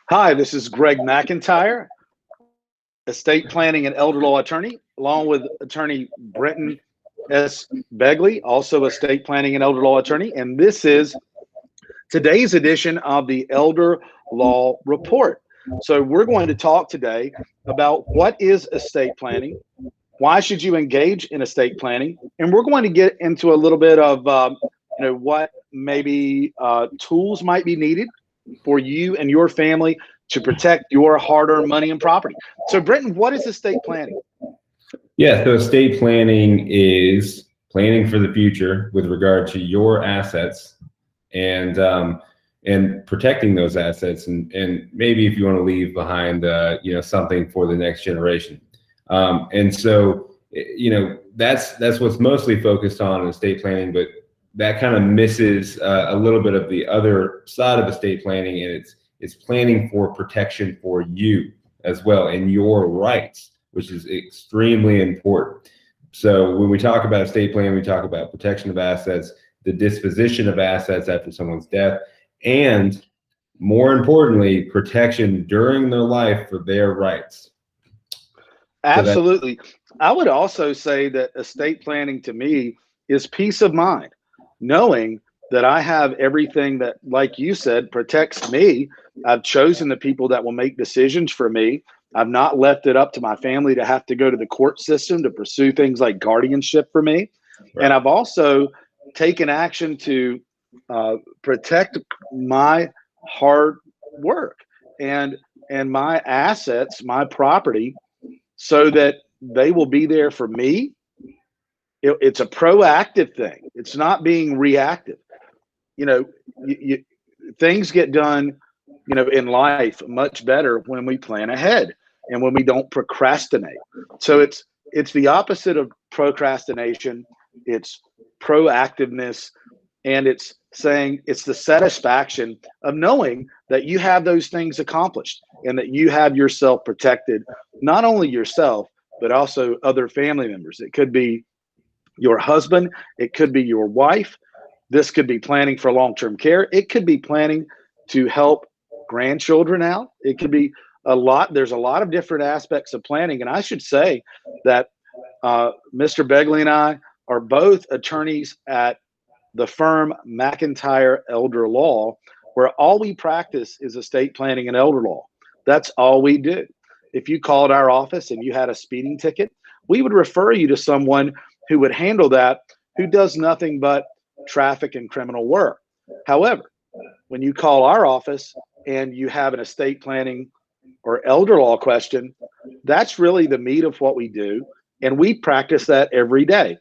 Hi, this is Greg McIntyre, estate planning and elder law attorney, along with attorney Brenton S. Begley, also estate planning and elder law attorney. And this is today's edition of the Elder Law Report. So we're going to talk today about what is estate planning, why should you engage in estate planning, and we're going to get into a little bit of what maybe tools might be needed for you and your family to protect your hard-earned money and property. So, Brenton, what is estate planning? Yeah, so estate planning is planning for the future with regard to your assets and protecting those assets, and maybe if you want to leave behind something for the next generation. And so that's what's mostly focused on in estate planning, but that kind of misses a little bit of the other side of estate planning, and it's planning for protection for you as well and your rights, which is extremely important. So when we talk about estate planning, we talk about protection of assets, the disposition of assets after someone's death, and more importantly, protection during their life for their rights. Absolutely. I would also say that estate planning to me is peace of mind, knowing that I have everything that, like you said, protects me. I've chosen the people that will make decisions for me. I've not left it up to my family to have to go to the court system to pursue things like guardianship for me. Right. And I've also taken action to protect my hard work and my assets, my property, so that they will be there for me. It's a proactive thing. It's not being reactive. Things get done, in life much better when we plan ahead and when we don't procrastinate. So it's the opposite of procrastination. It's proactiveness, and it's saying it's the satisfaction of knowing that you have those things accomplished and that you have yourself protected, not only yourself, but also other family members. It could be your husband, it could be your wife. This could be planning for long-term care. It could be planning to help grandchildren out. It could be there's a lot of different aspects of planning. And I should say that Mr. Begley and I are both attorneys at the firm McIntyre Elder Law, where all we practice is estate planning and elder law. That's all we do. If you called our office and you had a speeding ticket, we would refer you to someone who would handle that, who does nothing but traffic and criminal work. However, when you call our office and you have an estate planning or elder law question, that's really the meat of what we do, and we practice that every day.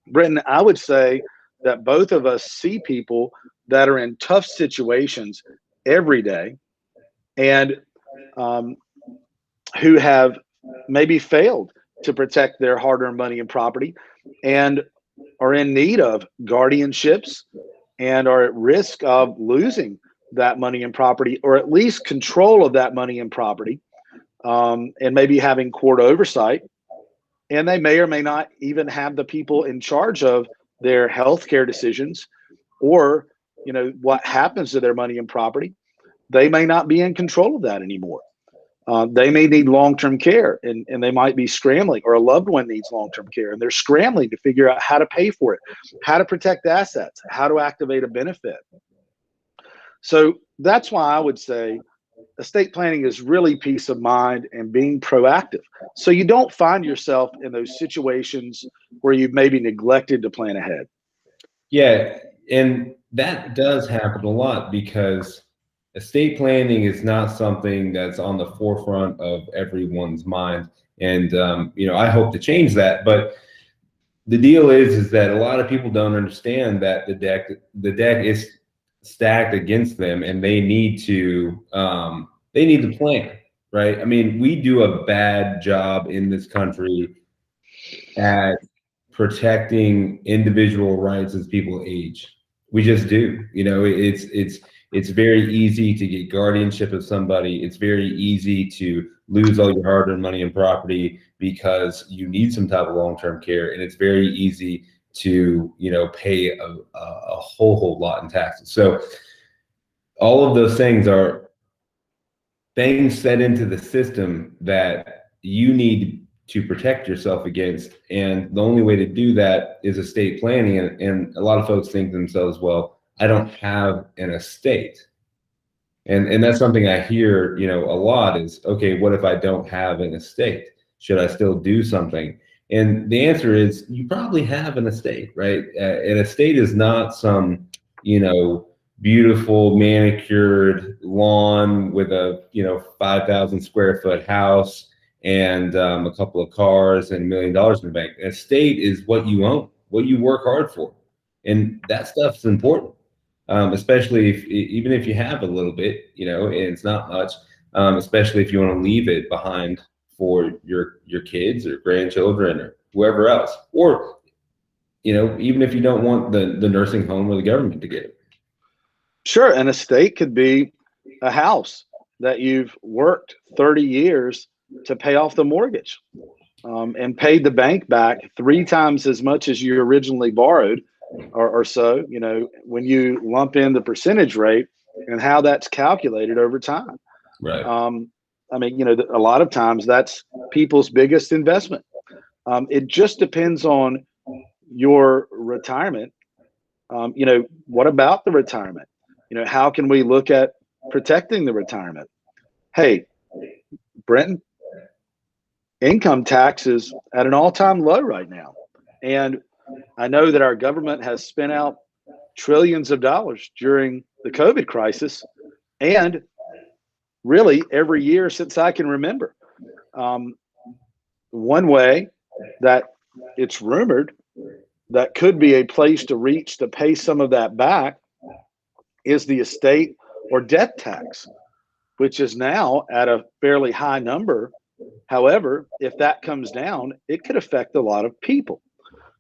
Brenton, I would say that both of us see people that are in tough situations every day and who have maybe failed to protect their hard-earned money and property and are in need of guardianships and are at risk of losing that money and property, or at least control of that money and property, and maybe having court oversight. And they may or may not even have the people in charge of their healthcare decisions, or what happens to their money and property. They may not be in control of that anymore. They may need long-term care, and they might be scrambling, or a loved one needs long-term care, and they're scrambling to figure out how to pay for it, how to protect assets, how to activate a benefit. So that's why I would say estate planning is really peace of mind and being proactive, so you don't find yourself in those situations where you've maybe neglected to plan ahead. Yeah, and that does happen a lot because estate planning is not something that's on the forefront of everyone's mind. And, I hope to change that. But the deal is that a lot of people don't understand that the deck is stacked against them, and they need to plan, right? I mean, we do a bad job in this country at protecting individual rights as people age. We just do. It's very easy to get guardianship of somebody. It's very easy to lose all your hard-earned money and property because you need some type of long-term care, and it's very easy to pay a whole lot in taxes. So all of those things are things set into the system that you need to protect yourself against. And the only way to do that is estate planning. And a lot of folks think to themselves, well, I don't have an estate. And that's something I hear, a lot is, okay, what if I don't have an estate? Should I still do something? And the answer is you probably have an estate, right? An estate is not some, beautiful manicured lawn with a, 5,000 square foot house and a couple of cars and $1 million in the bank. An estate is what you own, what you work hard for. And that stuff's important. Especially even if you have a little bit, and it's not much, especially if you want to leave it behind for your kids or grandchildren or whoever else, or even if you don't want the nursing home or the government to get it. Sure, an estate could be a house that you've worked 30 years to pay off the mortgage, and paid the bank back 3 times as much as you originally borrowed. Or so, when you lump in the percentage rate and how that's calculated over time. Right. A lot of times that's people's biggest investment. It just depends on your retirement. What about the retirement? How can we look at protecting the retirement? Hey, Brenton, income tax is at an all-time low right now. And I know that our government has spent out trillions of dollars during the COVID crisis, and really every year since I can remember. One way that it's rumored that could be a place to reach to pay some of that back is the estate or death tax, which is now at a fairly high number. However, if that comes down, it could affect a lot of people.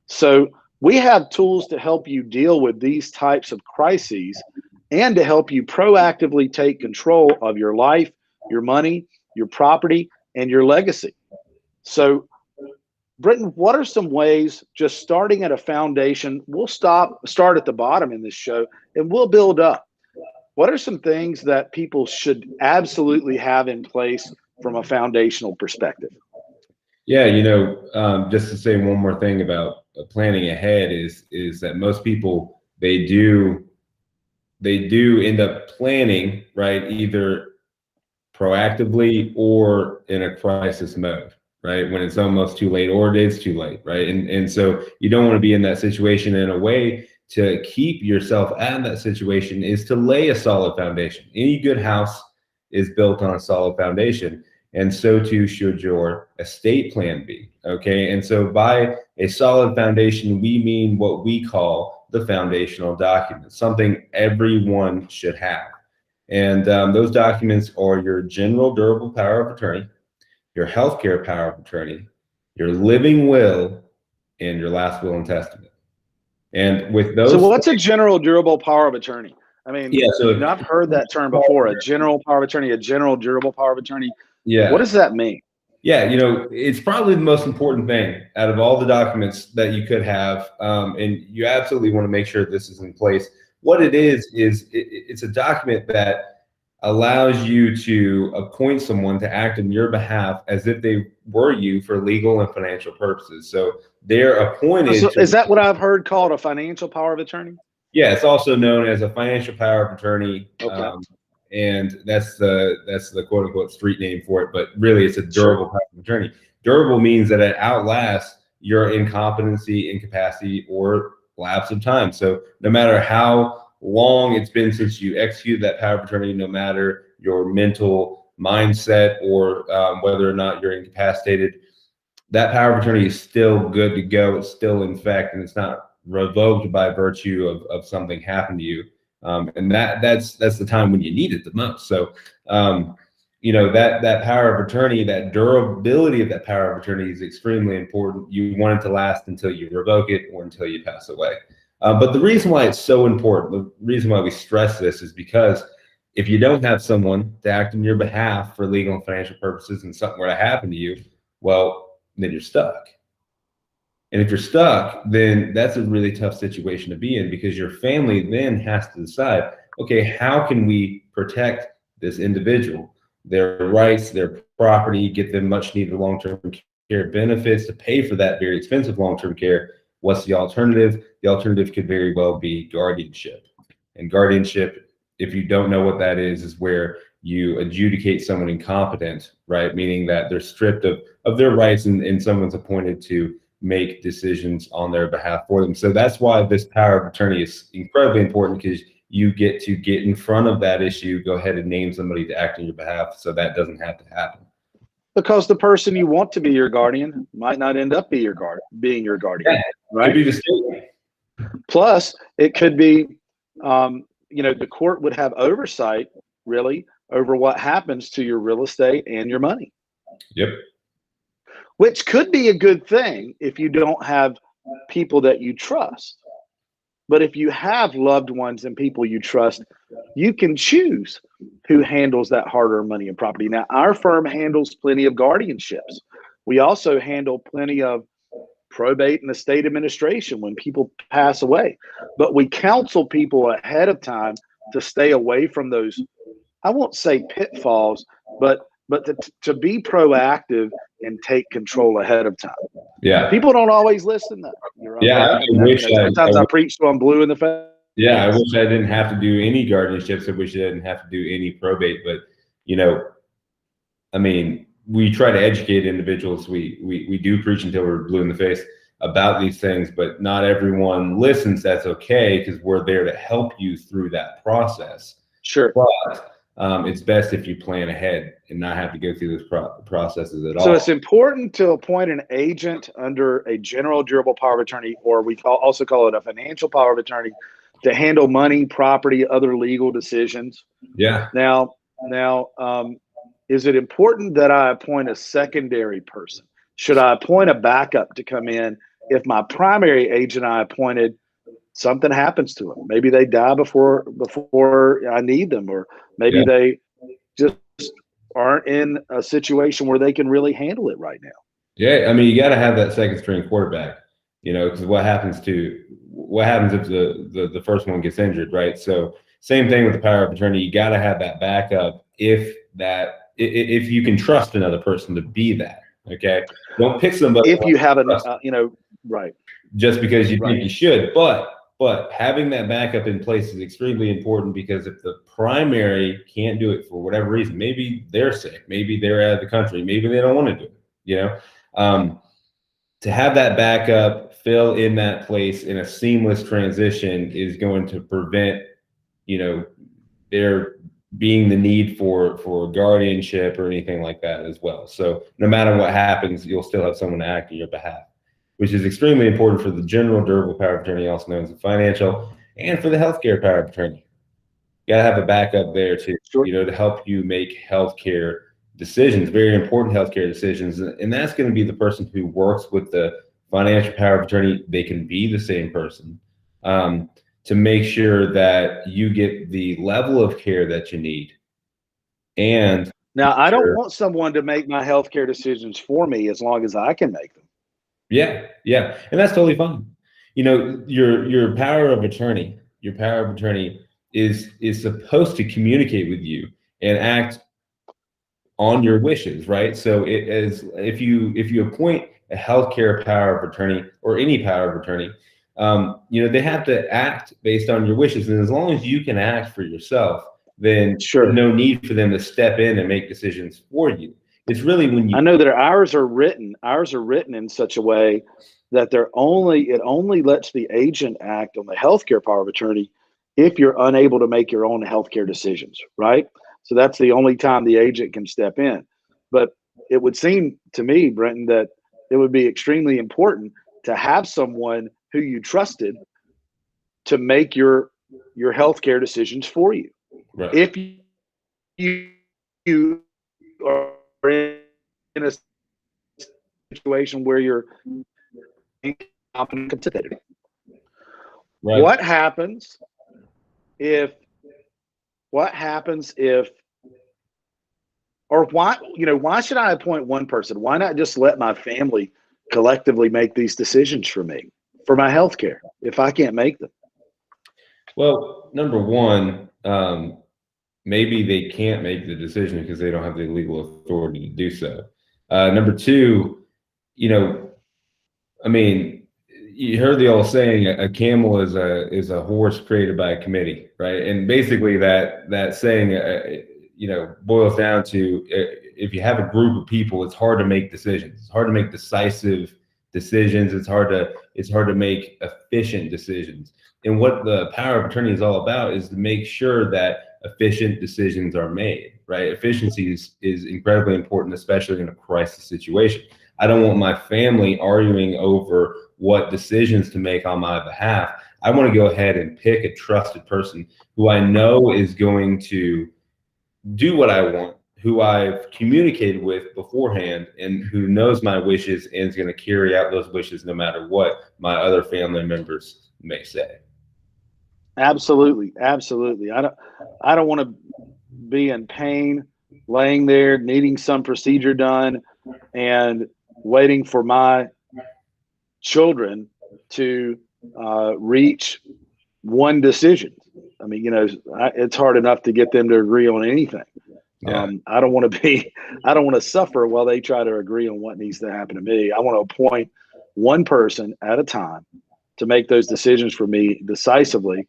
So we have tools to help you deal with these types of crises and to help you proactively take control of your life, your money, your property, and your legacy. So, Brenton, what are some ways, just starting at a foundation, we'll start at the bottom in this show and we'll build up. What are some things that people should absolutely have in place from a foundational perspective? Yeah, just to say one more thing about planning ahead is that most people, they do end up planning, right, either proactively or in a crisis mode, right, when it's almost too late or it is too late, right? And so you don't want to be in that situation. In a way to keep yourself out of that situation is to lay a solid foundation. Any good house is built on a solid foundation. And so too should your estate plan be, okay? And so by a solid foundation, we mean what we call the foundational documents, something everyone should have. And those documents are your general durable power of attorney, your healthcare power of attorney, your living will, and your last will and testament. And with those— So what's a general durable power of attorney? Yeah, so I've heard that term before, a general power of attorney, a general durable power of attorney. Yeah. What does that mean? Yeah, it's probably the most important thing out of all the documents that you could have. And you absolutely want to make sure this is in place. What it is it's a document that allows you to appoint someone to act on your behalf as if they were you for legal and financial purposes. So they're appointed. So is that what I've heard called a financial power of attorney? Yeah, it's also known as a financial power of attorney. Okay. And that's the quote unquote street name for it, but really it's a durable power of attorney. Durable means that it outlasts your incompetency, incapacity, or lapse of time. So no matter how long it's been since you executed that power of attorney, no matter your mental mindset or whether or not you're incapacitated, that power of attorney is still good to go. It's still in effect, and it's not revoked by virtue of something happened to you. And that's the time when you need it the most. So, that power of attorney, that durability of that power of attorney is extremely important. You want it to last until you revoke it or until you pass away. But the reason why it's so important, the reason why we stress this is because if you don't have someone to act on your behalf for legal and financial purposes and something were to happen to you, well, then you're stuck. And if you're stuck, then that's a really tough situation to be in, because your family then has to decide, okay, how can we protect this individual? their rights, their property, get them much needed long-term care benefits to pay for that very expensive long-term care. What's the alternative? The alternative could very well be guardianship. And guardianship, if you don't know what that is where you adjudicate someone incompetent, right? Meaning that they're stripped of their rights and someone's appointed to make decisions on their behalf for them. So that's why this power of attorney is incredibly important, because you get to get in front of that issue, go ahead and name somebody to act on your behalf so that doesn't have to happen. Because the person you want to be your guardian might not end up being your guardian, right? Could be the state. Plus, it could be, the court would have oversight, really, over what happens to your real estate and your money. Yep. Which could be a good thing if you don't have people that you trust. But if you have loved ones and people you trust, you can choose who handles that hard-earned money and property. Now, our firm handles plenty of guardianships. We also handle plenty of probate and estate administration when people pass away. But we counsel people ahead of time to stay away from those, I won't say pitfalls, but to be proactive and take control ahead of time. Yeah. People don't always listen though. Sometimes I preach till I'm blue in the face. Yeah, I wish I didn't have to do any guardianships. I wish I didn't have to do any probate. But, we try to educate individuals. We do preach until we're blue in the face about these things, but not everyone listens. That's okay, because we're there to help you through that process. Sure. But it's best if you plan ahead and not have to go through those processes at all. So it's important to appoint an agent under a general durable power of attorney, or we also call it a financial power of attorney, to handle money, property, other legal decisions. Yeah. Now, is it important that I appoint a secondary person? Should I appoint a backup to come in if my primary agent I appointed, something happens to them? Maybe they die before I need them, or maybe they just aren't in a situation where they can really handle it right now. Yeah, you got to have that second string quarterback, because what happens if the first one gets injured, right? So same thing with the power of attorney. You got to have that backup if you can trust another person to be that. Okay, don't pick somebody if you have right, just because you think you should, but having that backup in place is extremely important, because if the primary can't do it for whatever reason, maybe they're sick, maybe they're out of the country, maybe they don't want to do it, to have that backup fill in that place in a seamless transition is going to prevent, there being the need for guardianship or anything like that as well. So no matter what happens, you'll still have someone to act on your behalf, which is extremely important for the general durable power of attorney, also known as the financial, and for the healthcare power of attorney. You got to have a backup there too, to help you make healthcare decisions, very important healthcare decisions. And that's going to be the person who works with the financial power of attorney. They can be the same person to make sure that you get the level of care that you need. And now I don't want someone to make my healthcare decisions for me as long as I can make them. Yeah. And that's totally fine. Your power of attorney is supposed to communicate with you and act on your wishes, right? So if you appoint a healthcare power of attorney or any power of attorney, they have to act based on your wishes. And as long as you can act for yourself, then there's no need for them to step in and make decisions for you. It's really when you. I know that ours are written in such a way that it only lets the agent act on the healthcare power of attorney if you're unable to make your own healthcare decisions, right? So that's the only time the agent can step in. But it would seem to me, Brenton, that it would be extremely important to have someone who you trusted to make your healthcare decisions for you. Right. If you are in a situation where you're incompetent, right. What happens if, or why should I appoint one person? Why not just let my family collectively make these decisions for me, for my health care, if I can't make them? Well, number one, maybe they can't make the decision because they don't have the legal authority to do so. Number two, you know, I mean, you heard the old saying, a camel is a horse created by a committee, right? And basically that saying, you know, boils down to, if you have a group of people, it's hard to make decisions. It's hard to make decisive decisions. It's hard to make efficient decisions. And what the power of attorney is all about is to make sure that efficient decisions are made, right? Efficiency is incredibly important, especially in a crisis situation. I don't want my family arguing over what decisions to make on my behalf. I want to go ahead and pick a trusted person who I know is going to do what I want, who I've communicated with beforehand, and who knows my wishes and is going to carry out those wishes no matter what my other family members may say. Absolutely. Absolutely. I don't want to be in pain, laying there, needing some procedure done, and waiting for my children to reach one decision. I mean, you know, it's hard enough to get them to agree on anything. Yeah. I don't want to suffer while they try to agree on what needs to happen to me. I want to appoint one person at a time to make those decisions for me decisively,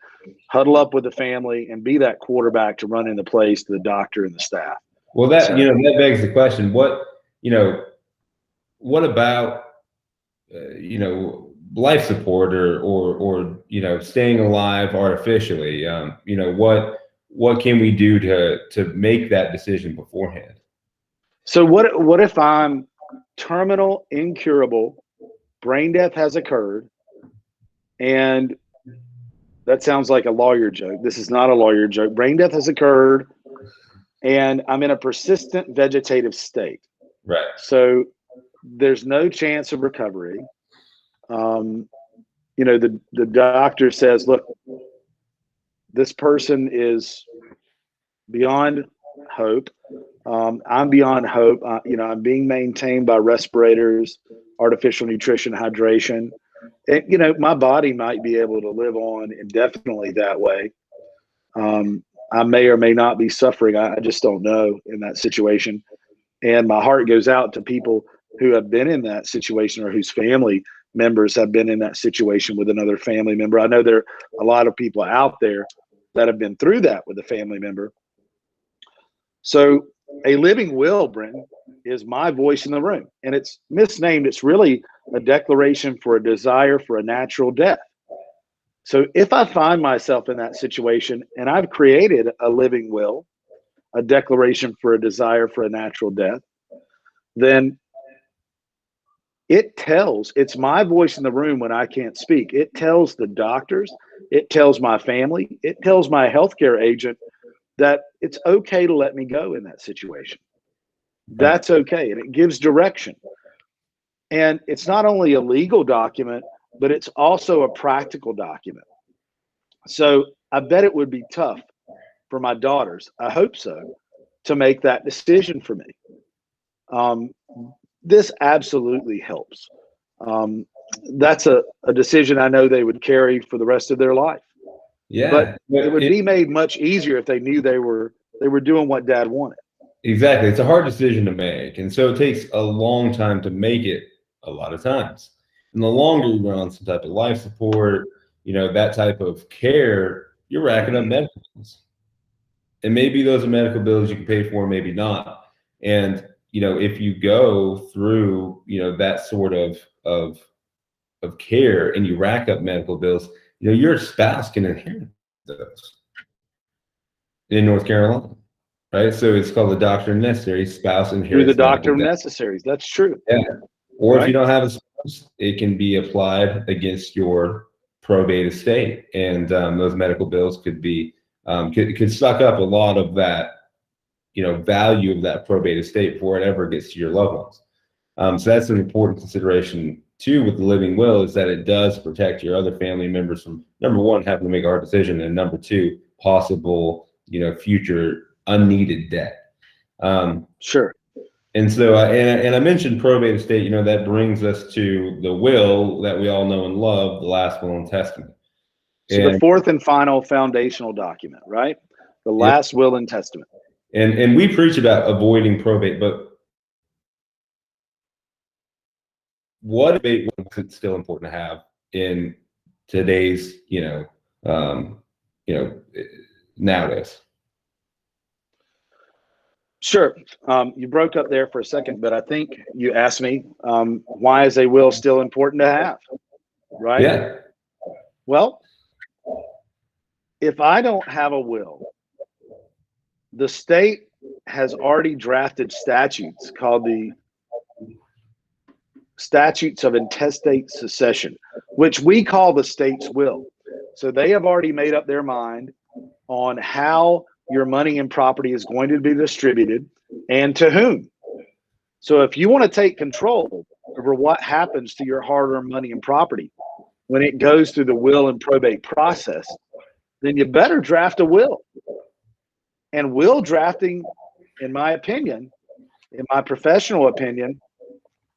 huddle up with the family, and be that quarterback to run into place to the doctor and the staff. Well, you know, that begs the question, what about, you know, life support or, you know, staying alive artificially? You know, what can we do to make that decision beforehand? So what if I'm terminal, incurable, brain death has occurred, and that sounds like a lawyer joke. This is not a lawyer joke. Brain death has occurred, and I'm in a persistent vegetative state. Right. So there's no chance of recovery. You know, the doctor says, look, this person is beyond hope. I'm beyond hope. You know, I'm being maintained by respirators, artificial nutrition, hydration. And, you know, my body might be able to live on indefinitely that way. I may or may not be suffering. I just don't know in that situation. And my heart goes out to people who have been in that situation or whose family members have been in that situation with another family member. I know there are a lot of people out there that have been through that with a family member. So a living will, Brenton, is my voice in the room. And it's misnamed. It's really a declaration for a desire for a natural death. So if I find myself in that situation and I've created a living will, a declaration for a desire for a natural death, then it's my voice in the room when I can't speak. It tells the doctors, it tells my family, it tells my healthcare agent that it's okay to let me go in that situation. That's okay. And it gives direction. And it's not only a legal document, but it's also a practical document. So I bet it would be tough for my daughters, I hope so, to make that decision for me. This absolutely helps. That's a decision I know they would carry for the rest of their life. Yeah, but it would be made much easier if they knew they were doing what Dad wanted. Exactly. It's a hard decision to make. And so it takes a long time to make it a lot of times. And the longer you're on some type of life support, you know, that type of care, you're racking up medical bills. And maybe those are medical bills you can pay for, maybe not. And, you know, if you go through, you know, that sort of care and you rack up medical bills, you know, your spouse can inherit those in North Carolina. Right, so it's called the doctrine of necessary. Spouse inherits through the doctrine of necessaries. That's true. Yeah, or if you don't have a spouse, it can be applied against your probate estate, and those medical bills could be could suck up a lot of that, you know, value of that probate estate before it ever gets to your loved ones. So that's an important consideration too with the living will, is that it does protect your other family members from, number one, having to make a hard decision, and number two, possible, you know, future unneeded debt. Sure. And so, and I mentioned probate estate, you know, that brings us to the will that we all know and love, the last will and testament. So the fourth and final foundational document, right? the last will and testament. And we preach about avoiding probate, but what debate is it still important to have in today's, nowadays? Sure. You broke up there for a second, but I think you asked me, why is a will still important to have? Right? Yeah. Well, if I don't have a will, the state has already drafted statutes called the Statutes of Intestate Succession, which we call the state's will. So they have already made up their mind on how your money and property is going to be distributed and to whom. So if you want to take control over what happens to your hard-earned money and property when it goes through the will and probate process, then you better draft a will. And will drafting, in my opinion, in my professional opinion,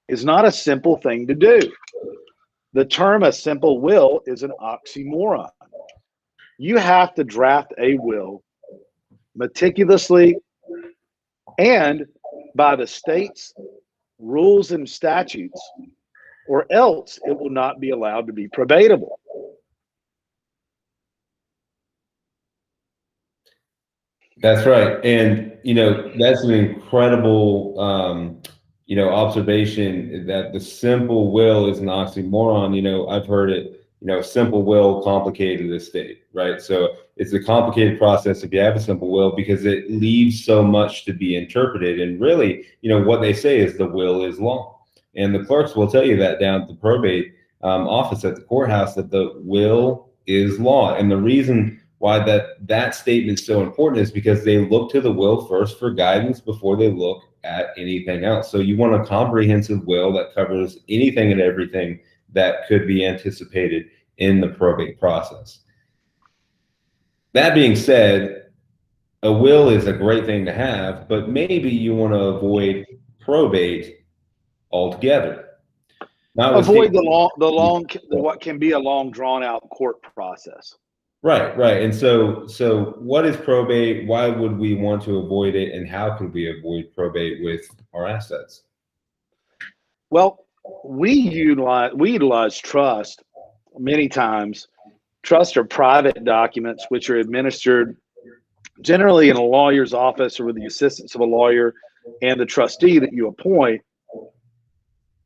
is not a simple thing to do. The term a simple will is an oxymoron. You have to draft a will meticulously and by the state's rules and statutes, or else it will not be allowed to be probatable. That's right. And, that's an incredible, observation that the simple will is an oxymoron. I've heard it, simple will, complicated estate, right? So it's a complicated process if you have a simple will because it leaves so much to be interpreted. And really, what they say is the will is law. And the clerks will tell you that down at the probate office at the courthouse, that the will is law. And the reason why that statement is so important is because they look to the will first for guidance before they look at anything else. So you want a comprehensive will that covers anything and everything that could be anticipated in the probate process. That being said, a will is a great thing to have, but maybe you want to avoid probate altogether. Avoid what can be a long drawn out court process. Right. And so what is probate? Why would we want to avoid it? And how can we avoid probate with our assets? Well, we utilize trust many times. Trusts are private documents which are administered generally in a lawyer's office or with the assistance of a lawyer and the trustee that you appoint,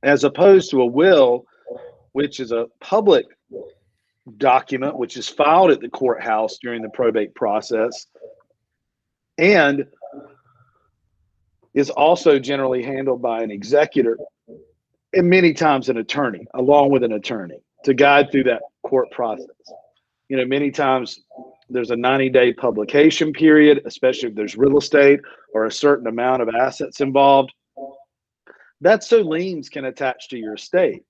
as opposed to a will, which is a public document which is filed at the courthouse during the probate process and is also generally handled by an executor and many times an attorney, along with an attorney, to guide through that court process. Many times there's a 90-day publication period, especially if there's real estate or a certain amount of assets involved. That's so liens can attach to your estate.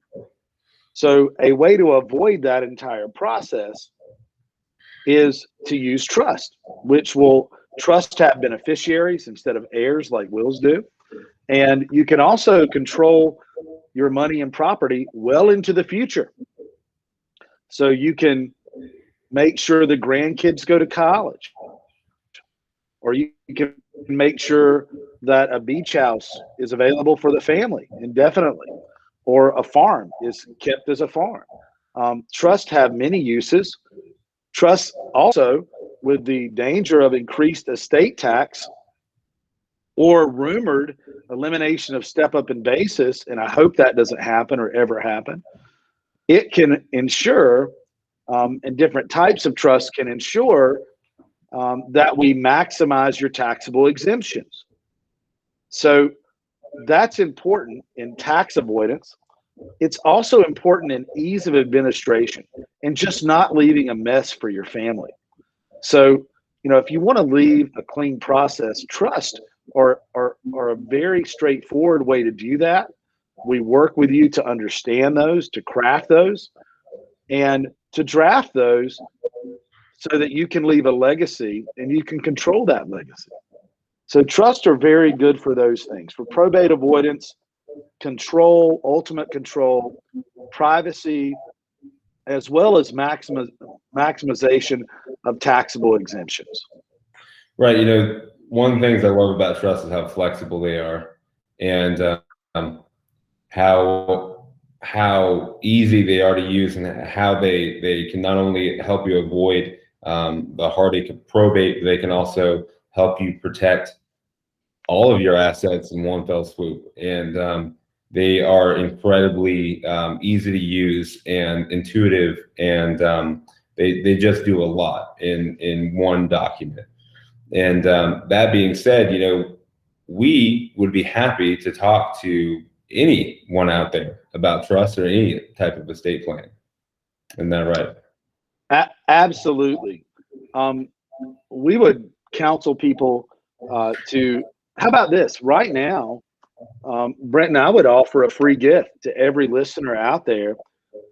So a way to avoid that entire process is to use trust, which will trust have beneficiaries instead of heirs like wills do. And you can also control your money and property well into the future. So you can make sure the grandkids go to college, or you can make sure that a beach house is available for the family indefinitely, or a farm is kept as a farm. Trusts have many uses. Trusts also, with the danger of increased estate tax or rumored elimination of step-up in basis, and I hope that doesn't happen or ever happen, it can ensure, and different types of trusts can ensure that we maximize your taxable exemptions. So that's important in tax avoidance. It's also important in ease of administration and just not leaving a mess for your family. So, if you want to leave a clean process, trust are a very straightforward way to do that. We work with you to understand those, to craft those, and to draft those so that you can leave a legacy and you can control that legacy. So trusts are very good for those things, for probate avoidance, control, ultimate control, privacy, as well as maximization of taxable exemptions. Right. You know, one of the things I love about trust is how flexible they are, and how easy they are to use, and how they can not only help you avoid the heartache of probate, but they can also help you protect all of your assets in one fell swoop. And they are incredibly easy to use and intuitive, and they just do a lot in one document. And that being said, you know, we would be happy to talk to anyone out there about trust or any type of estate plan. Isn't that right? Absolutely. We would counsel people to, how about this right now? Brenton, I would offer a free gift to every listener out there.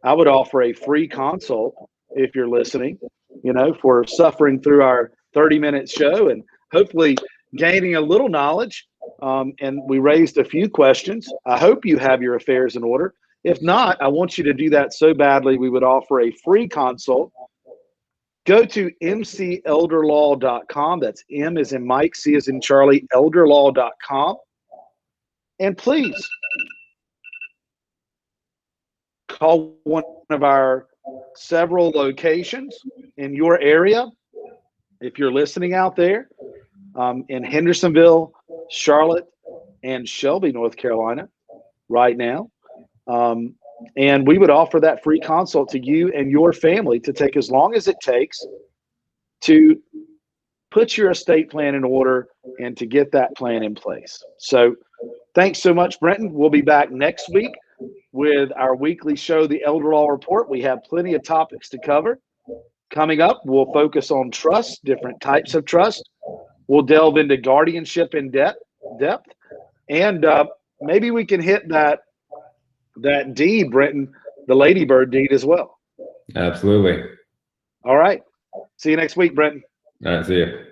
I would offer a free consult if you're listening, you know, for suffering through our 30-minute show and hopefully gaining a little knowledge. And we raised a few questions. I hope you have your affairs in order. If not, I want you to do that so badly. We would offer a free consult. Go to mcelderlaw.com. That's M as in Mike, C as in Charlie, elderlaw.com. And please call one of our several locations in your area. If you're listening out there, in Hendersonville, Charlotte, and Shelby, North Carolina, right now. And we would offer that free consult to you and your family to take as long as it takes to put your estate plan in order and to get that plan in place. So thanks so much, Brenton. We'll be back next week with our weekly show, The Elder Law Report. We have plenty of topics to cover. Coming up, we'll focus on trust, different types of trust. We'll delve into guardianship in depth, and maybe we can hit that deed, Brenton, the Ladybird deed as well. Absolutely. All right. See you next week, Brenton. All right. See you.